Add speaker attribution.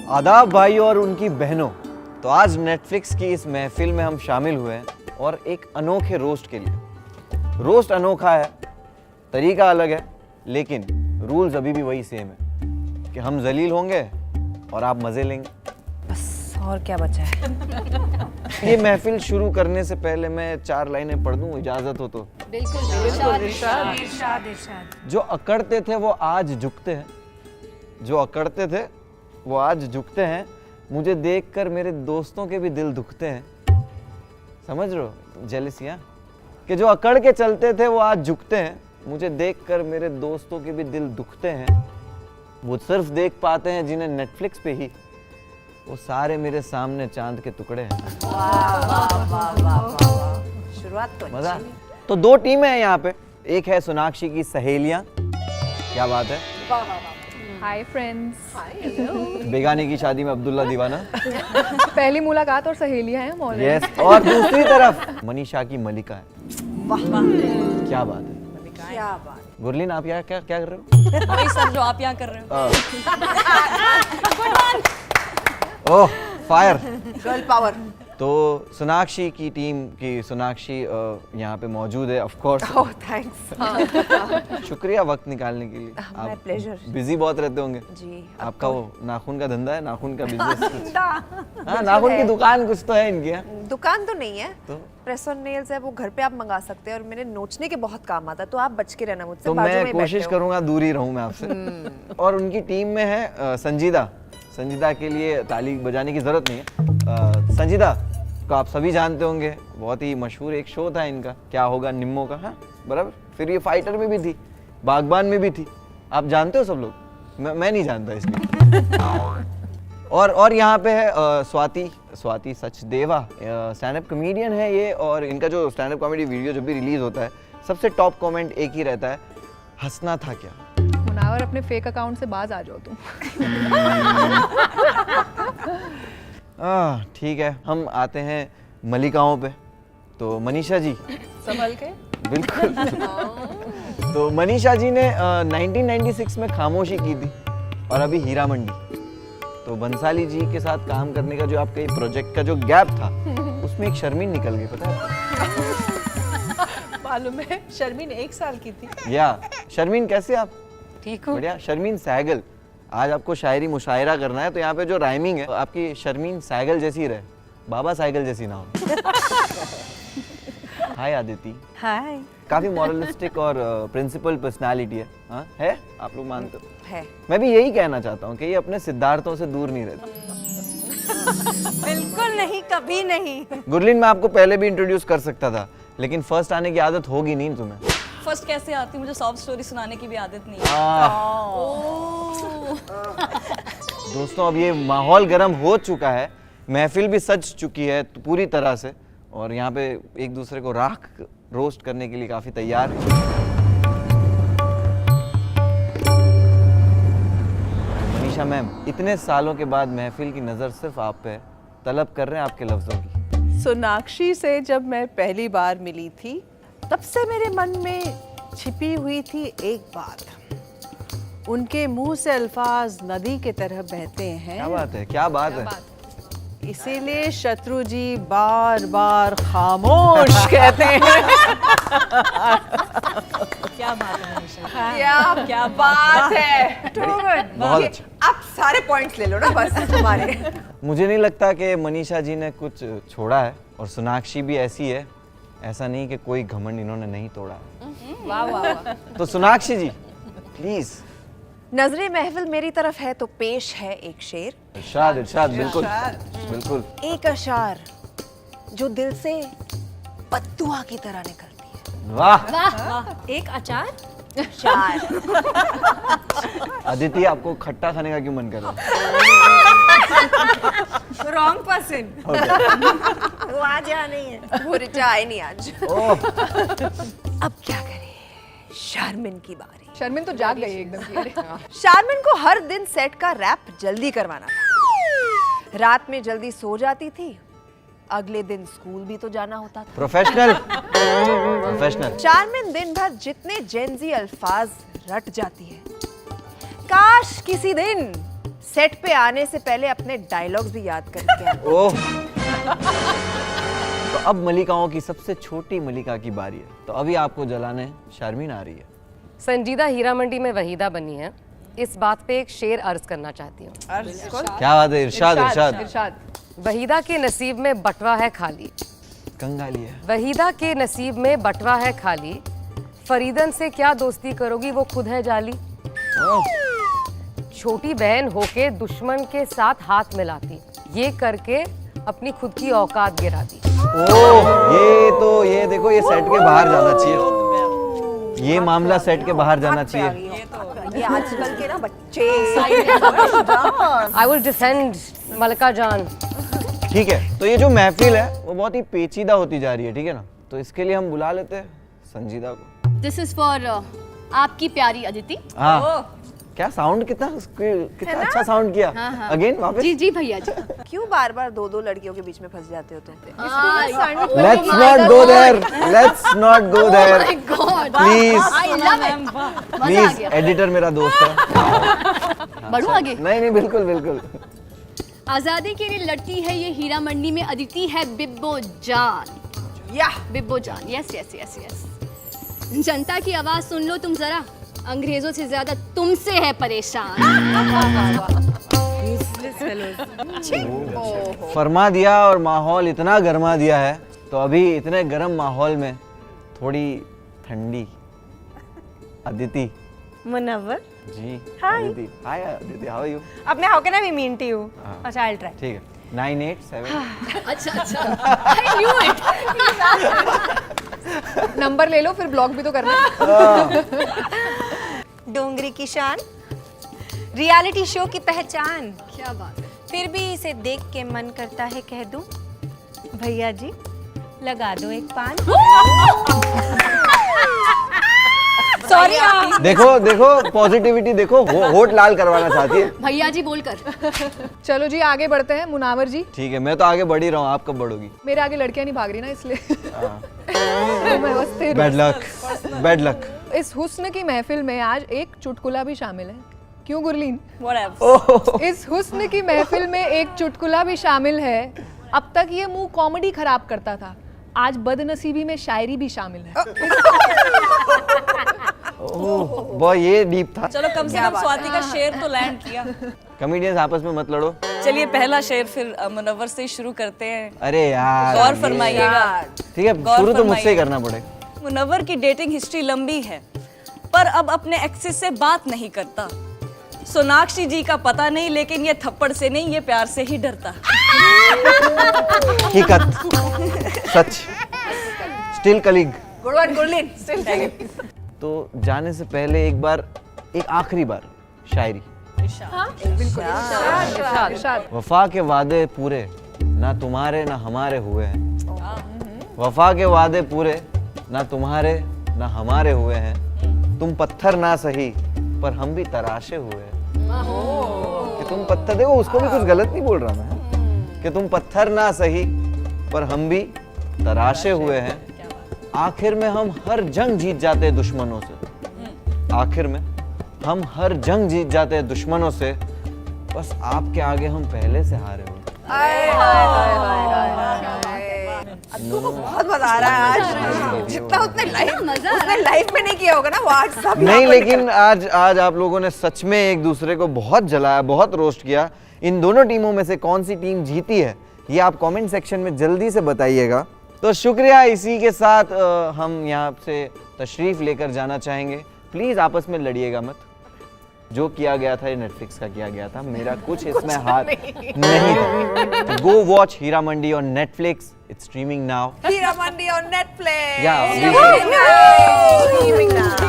Speaker 1: आदाब भाई और उनकी बहनों। तो आज नेटफ्लिक्स की इस महफिल में हम शामिल हुए हैं और एक अनोखे रोस्ट के लिए। रोस्ट अनोखा है, तरीका अलग है, लेकिन रूल्स अभी भी वही सेम है कि हम जलील होंगे और आप मजे लेंगे,
Speaker 2: बस और क्या बचा है।
Speaker 1: ये महफिल शुरू करने से पहले मैं 4 लाइनें पढ़ दूं, इजाजत हो तो।
Speaker 2: बिल्कुल इरशाद।
Speaker 1: जो अकड़ते थे वो आज झुकते हैं, जो अकड़ते थे वो आज झुकते हैं, मुझे देखकर मेरे दोस्तों के भी दिल दुखते हैं। समझ रहे हो जेलसियां? कि जो अकड़ के चलते थे वो आज झुकते हैं, मुझे देखकर मेरे दोस्तों के भी दिल दुखते हैं। वो सिर्फ देख पाते हैं जिन्हें नेटफ्लिक्स पे ही, वो सारे मेरे सामने चांद के टुकड़े हैं।
Speaker 2: शुरुआत तो
Speaker 1: मजा। तो 2 टीमें हैं यहाँ पे, एक है सोनाक्षी की सहेलियां, क्या बात है,
Speaker 3: हाय फ्रेंड्स।
Speaker 1: बेगाने की शादी में अब्दुल्ला दीवाना,
Speaker 3: पहली मुलाकात और सहेलियां हैं मॉल।
Speaker 1: यस। और दूसरी तरफ मनीषा की मलिका है। क्या बात है,
Speaker 2: क्या बात।
Speaker 1: गुरलीन आप यहाँ क्या क्या कर रहे हो?
Speaker 4: वही सब जो आप यहाँ कर रहे हो।
Speaker 1: ओह फायर।
Speaker 2: Girl power.
Speaker 1: तो सोनाक्षी की टीम की सोनाक्षी यहाँ पे मौजूद है, ऑफ कोर्स।
Speaker 2: Oh thanks.
Speaker 1: शुक्रिया वक्त निकालने के लिए।
Speaker 2: My pleasure.
Speaker 1: बिजी बहुत रहते होंगे
Speaker 2: जी।
Speaker 1: आपका वो नाखून का धंधा है, नाखून का बिजनेस। हाँ, नाखून की दुकान कुछ तो है इनकी। हाँ?
Speaker 2: दुकान तो नहीं है,
Speaker 1: तो
Speaker 2: प्रेस ऑन नेल्स है, वो घर पे आप मंगा सकते हैं और मेरे नोचने के बहुत काम आता है, तो आप बच के रहना मुझसे।
Speaker 1: तो
Speaker 2: बाजू में
Speaker 1: मैं
Speaker 2: ही
Speaker 1: कोशिश
Speaker 2: बैठे हो।
Speaker 1: करूंगा दूर ही रहूं मैं आपसे। और उनकी टीम में है संजीदा। संजीदा के लिए ताली बजाने की जरूरत नहीं है। संजीदा को आप सभी जानते होंगे, बहुत ही मशहूर एक शो था इनका, क्या होगा निम्मो का। हाँ बराबर। फिर ये फाइटर में भी थी, बागबान में भी थी, आप जानते हो सब लोग। मैं नहीं जानता इसलिए। और यहाँ पे है Swati Sachdeva, stand up comedian है ये। और इनका जो स्टैंड अप कॉमेडी वीडियो जब भी रिलीज होता है, सबसे टॉप कमेंट एक ही रहता है, हंसना था क्या।
Speaker 3: मुनावर अपने फेक अकाउंट से बाज आ जाओ तुम।
Speaker 1: ठीक है, हम आते हैं मलिकाओं पे। तो मनीषा जी
Speaker 4: संभल के।
Speaker 1: बिल्कुल। तो मनीषा जी ने 1996 में खामोशी की थी और अभी हीरा मंडी। तो बंसाली जी के साथ काम करने का जो आपका ये प्रोजेक्ट का जो गैप था, उसमें एक शर्मीन निकल गई, पता है?
Speaker 4: मालूम है, शर्मीन 1 साल की थी।
Speaker 1: या शर्मीन कैसे आप?
Speaker 4: ठीक हूँ।
Speaker 1: बढ़िया। शर्मीन सहगल, आज आपको शायरी मुशायरा करना है, तो यहाँ पे जो राइमिंग है आपकी शर्मीन सहगल जैसी रहे, बाबा साइकिल जैसी ना हो। हाय आदिति।
Speaker 2: हाय।
Speaker 1: काफी मॉरलिस्टिक और प्रिंसिपल पर्सनालिटी है। हाँ है, आप लोग मानते हो?
Speaker 2: है।
Speaker 1: मैं भी यही कहना चाहता हूँ कि ये अपने सिद्धार्थों से दूर नहीं रहती।
Speaker 2: बिल्कुल नहीं, कभी नहीं।
Speaker 1: गुरलीन मैं आपको पहले भी इंट्रोड्यूस कर सकता था, लेकिन फर्स्ट आने की आदत होगी नहीं तुम्हें।
Speaker 4: फर्स्ट कैसे आती, मुझे सॉफ्ट स्टोरी सुनाने की भी आदत नहीं है।
Speaker 1: दोस्तों अब ये माहौल गर्म हो चुका है, महफिल भी सज चुकी है पूरी तरह से, और यहाँ पे एक दूसरे को राख रोस्ट करने के लिए काफी तैयार है। मनीषा मैम, इतने सालों के बाद महफिल की नजर सिर्फ आप पे है, तलब कर रहे हैं आपके लफ्जों की।
Speaker 5: सोनाक्षी से जब मैं पहली बार मिली थी, तब से मेरे मन में छिपी हुई थी एक बात। उनके मुंह से अल्फाज नदी की तरह बहते हैं।
Speaker 1: क्या बात है, क्या बात है।
Speaker 5: इसीलिए शत्रु जी बार बार खामोश कहते हैं।
Speaker 4: क्या बात है मनीषा।
Speaker 2: क्या बात है।
Speaker 1: बहुत अच्छा।
Speaker 2: आप सारे पॉइंट्स ले लो ना बस हमारे।
Speaker 1: मुझे नहीं लगता कि मनीषा जी ने कुछ छोड़ा है, और सोनाक्षी भी ऐसी है, ऐसा नहीं कि कोई घमंड इन्होंने नहीं तोड़ा।
Speaker 4: वाह वाह वाह।
Speaker 1: तो सोनाक्षी जी प्लीज।
Speaker 2: नजरे महफिल मेरी तरफ है तो पेश है एक शेर।
Speaker 1: इरशाद इरशाद। बिल्कुल बिल्कुल।
Speaker 2: एक अशार जो दिल से बद्दुआ की तरह निकलती है।
Speaker 1: वाह।
Speaker 4: एक अचार।
Speaker 2: शार।
Speaker 1: अदिति आपको खट्टा खाने का क्यों मन कर रहा
Speaker 2: रॉन्ग पर्सन।
Speaker 1: है?
Speaker 2: वो आज यहाँ नहीं है, वो रिचा आए नहीं आज।
Speaker 1: ओह,
Speaker 2: अब क्या करें, शारमिन की बारी।
Speaker 3: शर्मिन तो जाग गई एकदम से।
Speaker 2: शारमिन को हर दिन सेट का रैप जल्दी करवाना था। रात में जल्दी सो जाती थी, अगले दिन स्कूल भी तो जाना होता था।
Speaker 1: Professional professional.
Speaker 2: शारमिन दिन भर जितने जेनजी अल्फाज रट जाती है, काश किसी दिन सेट पे आने से पहले अपने डायलॉग्स भी याद करके आना।
Speaker 1: ओह तो अब मलिकाओं की सबसे छोटी मलिका की बारी है, तो अभी आपको जलाने शारमीन आ रही है।
Speaker 6: संजीदा हीरा मंडी में वहीदा बनी है, इस बात पे एक शेर अर्ज करना चाहती हूँ।
Speaker 1: क्या बात है, इरशाद इरशाद।
Speaker 3: इरशाद।
Speaker 6: वहीदा के नसीब में बटवा है खाली,
Speaker 1: कंगाली है।
Speaker 6: वहीदा के नसीब में बटवा है खाली, फरीदन से क्या दोस्ती करोगी वो खुद है जाली।
Speaker 1: ओह,
Speaker 6: छोटी बहन होके दुश्मन के साथ हाथ मिलाती, ये करके अपनी खुद की औकात गिराती।
Speaker 1: ओह, ये देखो, ये सेट के बाहर जाना चाहिए, ये मामला सेट के बाहर जाना चाहिए।
Speaker 2: ये आजकल के ना बच्चे
Speaker 6: आई विल डिफेंड मलका जान।
Speaker 1: ठीक है, तो ये जो महफिल है वो बहुत ही पेचीदा होती जा रही है, ठीक है ना, तो इसके लिए हम बुला लेते हैं संजीदा को।
Speaker 7: दिस इज फॉर आपकी प्यारी अदिति।
Speaker 1: हाँ, क्या साउंड, कितना अच्छा साउंड किया। अगेन वापस।
Speaker 7: जी जी भैया जी।
Speaker 2: क्यों बार बार दो दो लड़कियों के बीच में फंस जाते हो तुम?
Speaker 1: Let's not go there, let's not go there please.
Speaker 7: I love it. मजा आ
Speaker 1: प्लीज,
Speaker 7: गया।
Speaker 1: एडिटर मेरा दोस्त है।
Speaker 7: बढ़ू आगे।
Speaker 1: नहीं बिल्कुल बिल्कुल।
Speaker 7: आजादी के लिए लड़ती है ये हीरा मंडी में, अदिति है बिब्बो जान।
Speaker 2: या
Speaker 7: बिब्बो जान, यस यस यस यस। जनता की आवाज सुन लो तुम जरा, अंग्रेजों से ज्यादा तुमसे है परेशान।
Speaker 1: फरमा दिया और माहौल इतना गर्मा दिया है, तो अभी इतने गर्म माहौल में थोड़ी ठंडी अदिति
Speaker 2: मुनव्वर,
Speaker 1: जी।
Speaker 2: Hi.
Speaker 1: Aditi, hi Aditi, how are you?
Speaker 2: अब मैं how can I be mean to you?
Speaker 1: हाँ।
Speaker 2: अच्छा, आई विल ट्राई।
Speaker 1: ठीक है, 987।
Speaker 7: अच्छा अच्छा, आई न्यू इट।
Speaker 3: नंबर ले लो, फिर ब्लॉक भी तो करना है।
Speaker 8: डोंगरी की शान, रियलिटी शो की पहचान,
Speaker 7: क्या बात है।
Speaker 8: फिर भी इसे देख के मन करता है कह दूं, भैया जी लगा दो एक पान। सॉरी
Speaker 1: देखो देखो, पॉजिटिविटी देखो, होठ लाल करवाना चाहती है।
Speaker 7: भैया जी बोलकर।
Speaker 3: चलो जी आगे बढ़ते हैं। मुनावर जी,
Speaker 1: ठीक है, मैं तो आगे बढ़ ही रहा हूँ, आप कब बढ़ोगी?
Speaker 3: मेरे आगे लड़कियां नहीं भाग रही ना, इसलिए तो मैं बस स्थिर हूँ।
Speaker 1: Bad luck, bad luck.
Speaker 3: इस हुस्न की महफिल में आज एक चुटकुला भी शामिल है। क्यों गुरलीन?
Speaker 4: Whatever.
Speaker 3: इस हुस्न की महफिल में एक चुटकुला भी शामिल है। अब तक ये मुंह कॉमेडी खराब करता था, आज बदनसीबी में शायरी भी शामिल है।
Speaker 1: ओह, बहुत ये डीप था।
Speaker 4: चलो कम से कम स्वाति का शेर तो लैंड किया।
Speaker 1: कॉमेडियंस आपस में मत लड़ो।
Speaker 4: चलिए पहला शेर फिर मुनव्वर से ही शुरू करते हैं।
Speaker 1: अरे यार,
Speaker 4: गौर
Speaker 1: ये-
Speaker 4: फरमाइएगा।
Speaker 1: ठीक है,
Speaker 4: गौर
Speaker 1: शुरू तो मुझसे ही
Speaker 4: फरमाइए।
Speaker 1: करना पड़ेगा।
Speaker 4: मुनव्वर की डेटिंग हिस्ट्री लंबी है, पर अब अपने एक्सिस से बात नहीं करता। सोनाक्षी जी का पता नहीं, लेकिन ये थप्पड़ से नहीं, ये प्यार से ही डरता।
Speaker 1: हकीकत, सच, still colleague.
Speaker 2: Good one Gurleen, still
Speaker 1: तो जाने से पहले एक बार, एक आखिरी बार शायरी।
Speaker 3: इरशाद।
Speaker 1: वफा के वादे पूरे ना तुम्हारे ना हमारे हुए हैं, वफा के वादे पूरे ना तुम्हारे ना हमारे हुए हैं, तुम पत्थर ना सही पर हम भी तराशे हुए हैं। कि तुम पत्थर, देखो उसको भी कुछ गलत नहीं बोल रहा मैं, कि तुम पत्थर ना सही पर हम भी तराशे हुए हैं, आखिर में हम हर जंग जीत जाते हैं दुश्मनों से, आखिर में हम हर जंग जीत जाते हैं दुश्मनों से, बस आपके आगे हम पहले से हारे हुए।
Speaker 2: तुमको बहुत मजा आ रहा है आज, जितना उसने लाइफ में नहीं किया होगा ना वो आज सब
Speaker 1: नहीं,
Speaker 2: यहाँ पर
Speaker 1: लेकिन आज आप लोगों ने सच में एक दूसरे को बहुत जलाया, बहुत रोस्ट किया। इन दोनों टीमों में से कौन सी टीम जीती है ये आप कमेंट सेक्शन में जल्दी से बताइएगा। तो शुक्रिया, इसी के साथ हम यहाँ से तशरीफ लेकर जाना चाहेंगे। प्लीज आपस में लड़िएगा मत, जो किया गया था ये नेटफ्लिक्स का किया गया था, मेरा कुछ इसमें हाथ नहीं था। Go watch Heera Mandi on Netflix, it's streaming now.
Speaker 2: Heera Mandi on Netflix.
Speaker 1: Yeah,
Speaker 2: Streaming now.